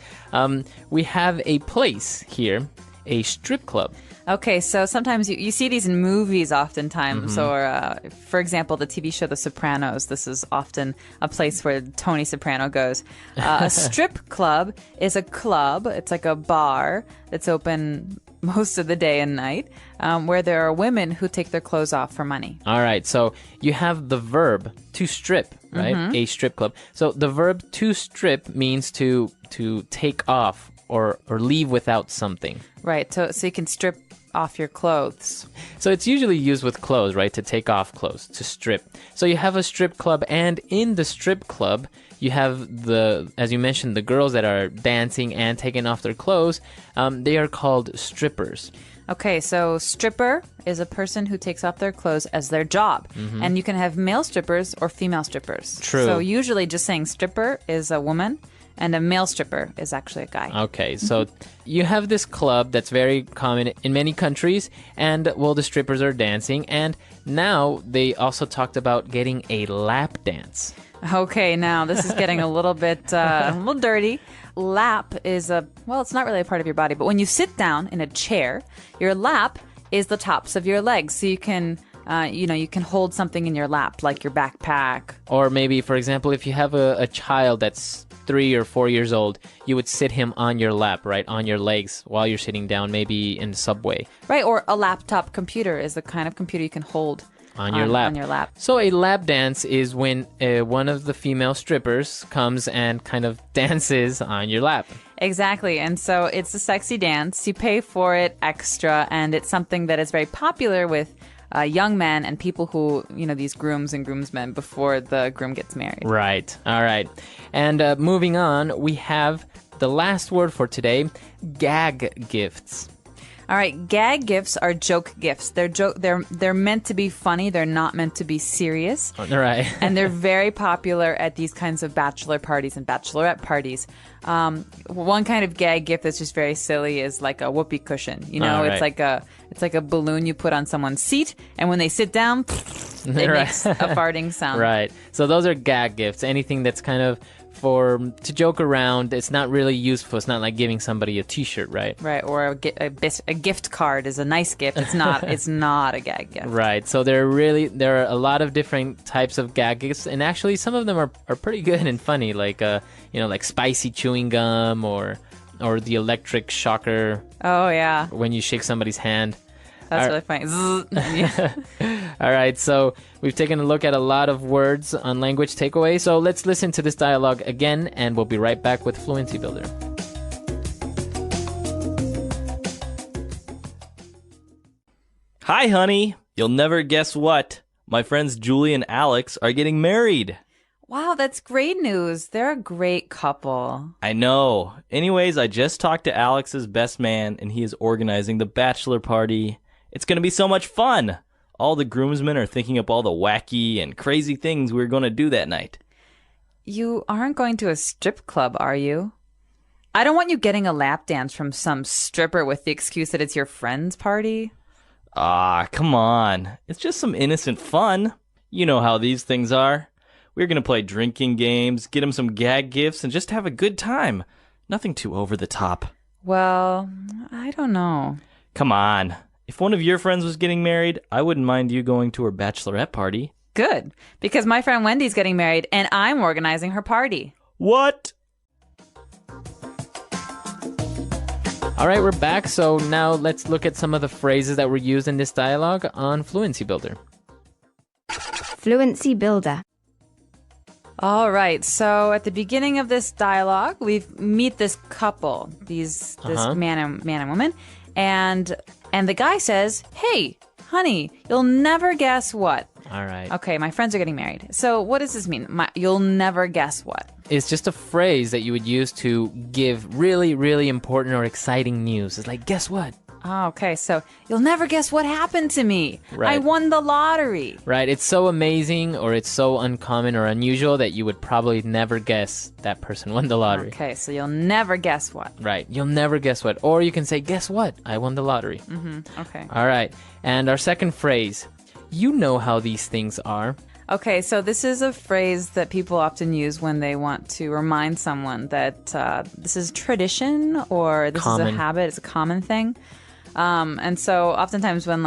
We have a place here, a strip club. Okay, so sometimes you see these in movies oftentimes, or for example, the TV show The Sopranos. This is often a place where Tony Soprano goes. A strip club is a club. It's like a bar that's open most of the day and night, where there are women who take their clothes off for money. All right, so you have the verb to strip, right? A strip club. So the verb to strip means to take off or leave without something. Right, so you can strip off your clothes. So it's usually used with clothes, right? To take off clothes, to strip. So you have a strip club, and in the strip club, you have as you mentioned, the girls that are dancing and taking off their clothes. They are called strippers. Okay, so stripper is a person who takes off their clothes as their job. And you can have male strippers or female strippers. True. So usually just saying stripper is a woman, and a male stripper is actually a guy. Okay, so you have this club that's very common in many countries, and, well, the strippers are dancing, and now they also talked about getting a lap dance. Okay, now this is getting a little bit a little dirty. Lap is it's not really a part of your body, but when you sit down in a chair, your lap is the tops of your legs, so you can you can hold something in your lap, like your backpack. Or maybe, for example, if you have a child that's 3 or 4 years old, you would sit him on your lap, right, on your legs while you're sitting down, maybe in the subway. Right, or a laptop computer is the kind of computer you can hold on your lap. So a lap dance is when one of the female strippers comes and kind of dances on your lap. Exactly. And so it's a sexy dance. You pay for it extra, and it's something that is very popular with young men and people who, these grooms and groomsmen before the groom gets married. Right. All right. And moving on, we have the last word for today, gag gifts. All right, gag gifts are joke gifts. They're meant to be funny. They're not meant to be serious. Right. And they're very popular at these kinds of bachelor parties and bachelorette parties. One kind of gag gift that's just very silly is like a whoopee cushion. Right. It's like a balloon you put on someone's seat, and when they sit down, it makes a farting sound. Right. So those are gag gifts. Anything that's kind of to joke around. It's not really useful. It's not like giving somebody a T-shirt, right? Right, or a gift card is a nice gift. It's not. It's not a gag gift. Right. So there are a lot of different types of gag gifts, and actually some of them are pretty good and funny, like like spicy chewing gum or the electric shocker. Oh yeah. When you shake somebody's hand. That's really funny. All right, so we've taken a look at a lot of words on Language Takeaway. So let's listen to this dialogue again, and we'll be right back with Fluency Builder. Hi, honey. You'll never guess what. My friends Julie and Alex are getting married. Wow, that's great news. They're a great couple. I know. Anyways, I just talked to Alex's best man, and he is organizing the bachelor party. It's going to be so much fun. All the groomsmen are thinking up all the wacky and crazy things we're going to do that night. You aren't going to a strip club, are you? I don't want you getting a lap dance from some stripper with the excuse that it's your friend's party. Ah, come on. It's just some innocent fun. You know how these things are. We're going to play drinking games, get him some gag gifts, and just have a good time. Nothing too over the top. Well, I don't know. Come on. If one of your friends was getting married, I wouldn't mind you going to her bachelorette party. Good, because my friend Wendy's getting married, and I'm organizing her party. What? All right, we're back. So now let's look at some of the phrases that were used in this dialogue on Fluency Builder. Fluency Builder. All right, so at the beginning of this dialogue, we meet this couple, this man and woman, and the guy says, "Hey, honey, you'll never guess what." All right. Okay, my friends are getting married. So what does this mean? You'll never guess what? It's just a phrase that you would use to give really, really important or exciting news. It's like, guess what? Oh, okay, so you'll never guess what happened to me. Right. I won the lottery. Right. It's so amazing, or it's so uncommon or unusual that you would probably never guess that person won the lottery. Okay, so you'll never guess what. Right. You'll never guess what. Or you can say, guess what? I won the lottery. Mm-hmm. Okay. All right. And our second phrase, you know how these things are. Okay, so this is a phrase that people often use when they want to remind someone that this is tradition or this is a habit. It's a common thing. And so oftentimes when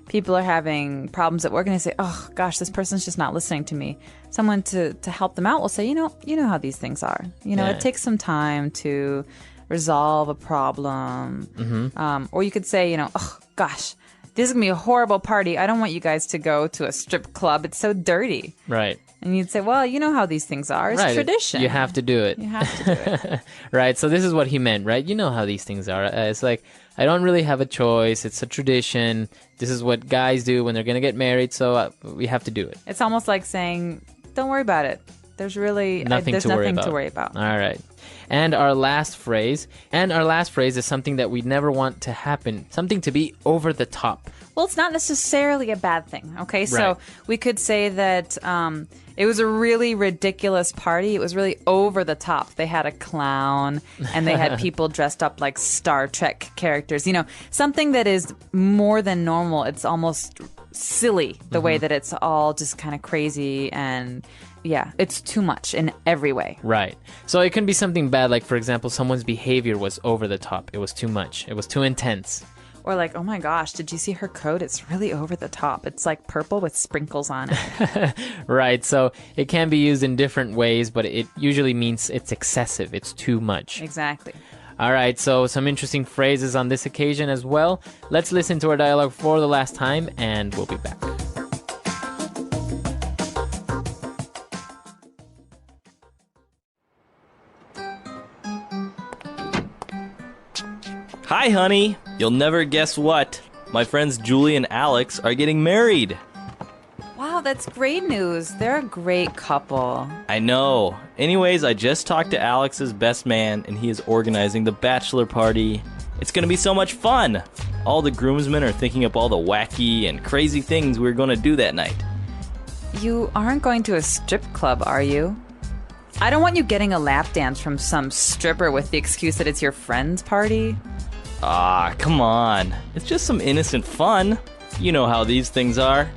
people are having problems at work and they say, "Oh gosh, this person's just not listening to me," someone to help them out will say, you know how these things are. It takes some time to resolve a problem. Mm-hmm. Or you could say, "Oh gosh, this is going to be a horrible party. I don't want you guys to go to a strip club. It's so dirty. Right. And you'd say, well, you know how these things are. It's Right. tradition. You have to do it. You have to do it. Right. So this is what he meant, right? You know how these things are. It's like, I don't really have a choice. It's a tradition. This is what guys do when they're going to get married. So we have to do it. It's almost like saying, don't worry about it. There's really Nothing to worry about. All right. And our last phrase is something that we never want to happen, something to be over the top. Well, it's not necessarily a bad thing, okay? Right. So we could say that it was a really ridiculous party. It was really over the top. They had a clown, and they had people dressed up like Star Trek characters. You know, something that is more than normal. It's almost silly, the way that it's all just kind of crazy and... yeah, it's too much in every way. Right. So it can be something bad, like, for example, someone's behavior was over the top. It was too much. It was too intense. Or like, oh my gosh, did you see her coat? It's really over the top. It's like purple with sprinkles on it. Right. So it can be used in different ways, but it usually means it's excessive. It's too much. Exactly. All right. So some interesting phrases on this occasion as well. Let's listen to our dialogue for the last time, and we'll be back. Hi, honey. You'll never guess what. My friends Julie and Alex are getting married. Wow, that's great news. They're a great couple. I know. Anyways, I just talked to Alex's best man, and he is organizing the bachelor party. It's gonna be so much fun. All the groomsmen are thinking up all the wacky and crazy things we're gonna do that night. You aren't going to a strip club, are you? I don't want you getting a lap dance from some stripper with the excuse that it's your friend's party. Ah, come on. It's just some innocent fun. You know how these things are.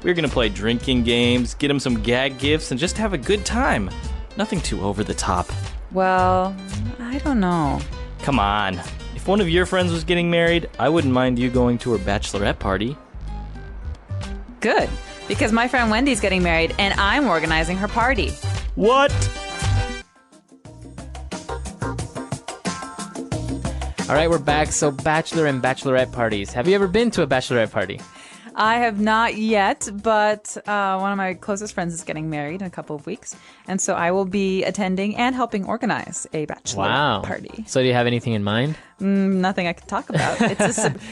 We're gonna play drinking games, get him some gag gifts, and just have a good time. Nothing too over the top. Well, I don't know. Come on. If one of your friends was getting married, I wouldn't mind you going to her bachelorette party. Good, because my friend Wendy's getting married, and I'm organizing her party. What? All right, we're back. So bachelor and bachelorette parties. Have you ever been to a bachelorette party? I have not yet, but one of my closest friends is getting married in a couple of weeks. And so I will be attending and helping organize a bachelor party. So do you have anything in mind? Nothing I can talk about.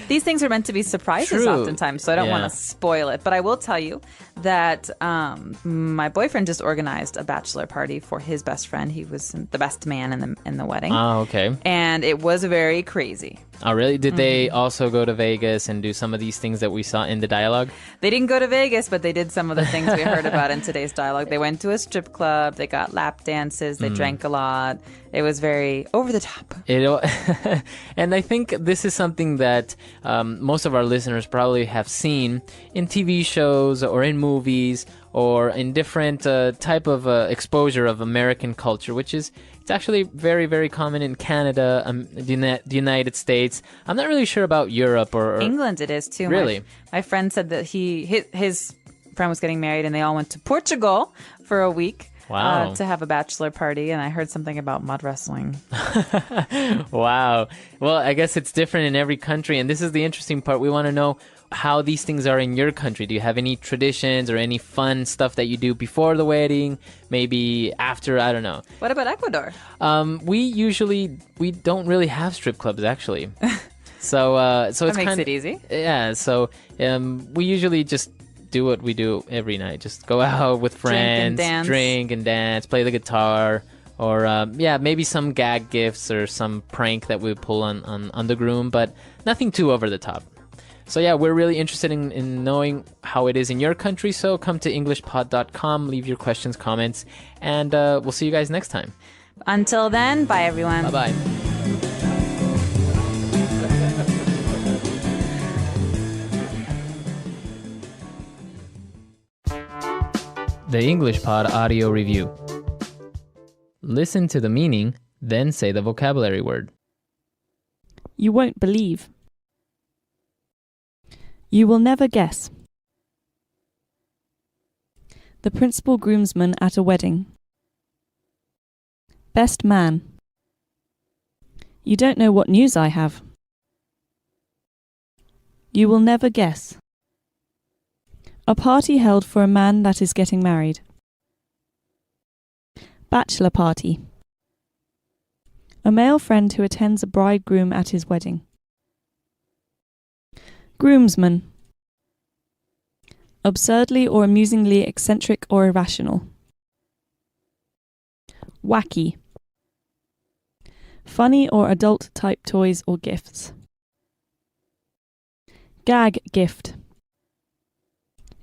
These things are meant to be surprises oftentimes, so I don't want to spoil it. But I will tell you that my boyfriend just organized a bachelor party for his best friend. He was the best man in the wedding. Oh, okay. And it was very crazy. Oh, really? Did they also go to Vegas and do some of these things that we saw in the dialogue? They didn't go to Vegas, but they did some of the things we heard about in today's dialogue. They went to a strip club. They got lap dances. They drank a lot. It was very over the top. And I think this is something that most of our listeners probably have seen in TV shows or in movies or in different type of exposure of American culture, which is it's actually very, very common in Canada, the United States. I'm not really sure about Europe or England. It is too. Really, my friend said that his friend was getting married, and they all went to Portugal for a week. Wow. To have a bachelor party, and I heard something about mud wrestling. Wow. Well, I guess it's different in every country, and this is the interesting part. We want to know how these things are in your country. Do you have any traditions or any fun stuff that you do before the wedding, maybe after? I don't know. What about Ecuador? We don't really have strip clubs, actually. So it's that makes it easy. Yeah. So we usually just do what we do every night. Just go out with friends, drink and dance, play the guitar, or maybe some gag gifts or some prank that we pull on the groom, but nothing too over the top. So yeah, we're really interested in knowing how it is in your country. So come to englishpod.com, leave your questions, comments, and we'll see you guys next time. Until then, bye everyone. Bye-bye. The English Pod Audio Review. Listen to the meaning, then say the vocabulary word. You won't believe. You will never guess. The principal groomsman at a wedding. Best man. You don't know what news I have. You will never guess. A party held for a man that is getting married. Bachelor party. A male friend who attends a bridegroom at his wedding. Groomsman. Absurdly or amusingly eccentric or irrational. Wacky. Funny or adult type toys or gifts. Gag gift.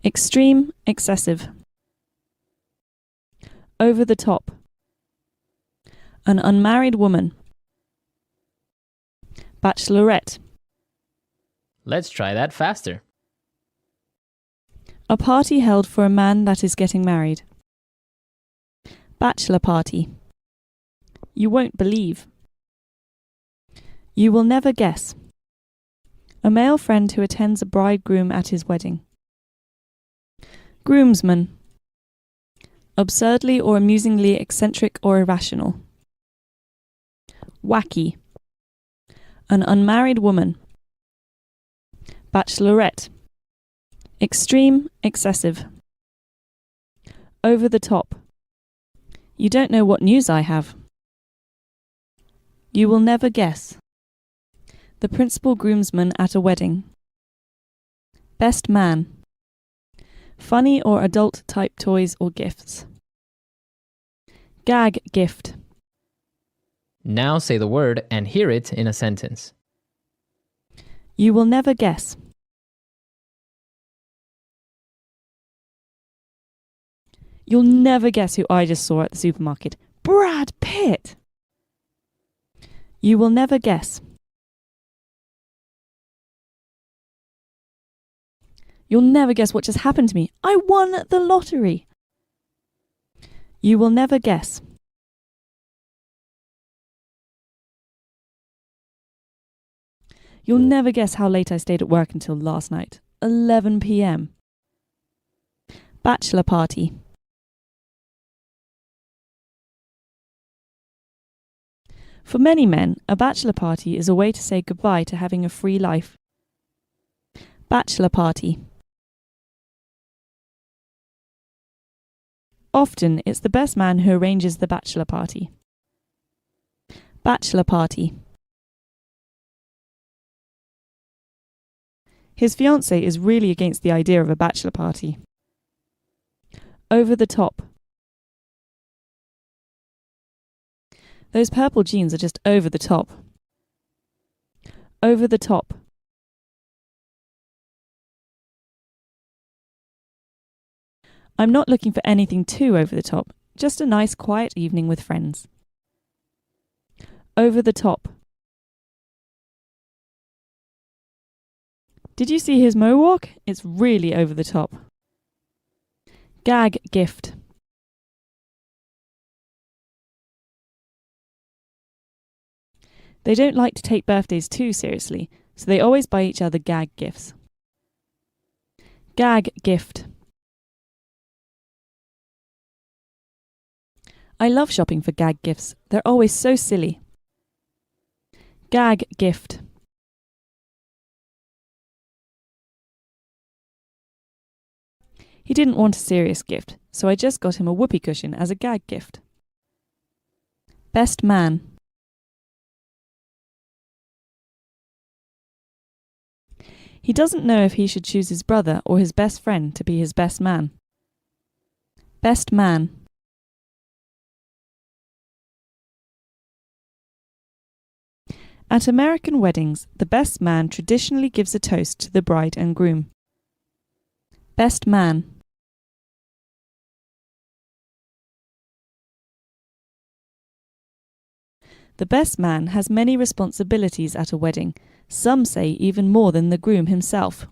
Extreme, excessive. Over the top. An unmarried woman. Bachelorette. Let's try that faster. A party held for a man that is getting married. Bachelor party. You won't believe. You will never guess. A male friend who attends a bridegroom at his wedding. Groomsman. Absurdly or amusingly eccentric or irrational. Wacky. An unmarried woman. Bachelorette. Extreme, excessive. Over the top. You don't know what news I have. You will never guess. The principal groomsman at a wedding. Best man. Funny or adult type toys or gifts. Gag gift. Now say the word and hear it in a sentence. You will never guess. You'll never guess who I just saw at the supermarket. Brad Pitt! You will never guess. You'll never guess what just happened to me. I won the lottery. You will never guess. You'll never guess how late I stayed at work until last night. 11 p.m. Bachelor party. For many men, a bachelor party is a way to say goodbye to having a free life. Bachelor party. Often, it's the best man who arranges the bachelor party. Bachelor party. His fiancée is really against the idea of a bachelor party. Over the top. Those purple jeans are just over the top. Over the top. I'm not looking for anything too over the top, just a nice quiet evening with friends. Over the top. Did you see his mohawk? It's really over the top. Gag gift. They don't like to take birthdays too seriously, so they always buy each other gag gifts. Gag gift. I love shopping for gag gifts. They're always so silly. Gag gift. He didn't want a serious gift, so I just got him a whoopee cushion as a gag gift. Best man. He doesn't know if he should choose his brother or his best friend to be his best man. Best man. At American weddings, the best man traditionally gives a toast to the bride and groom. Best man. The best man has many responsibilities at a wedding, some say even more than the groom himself.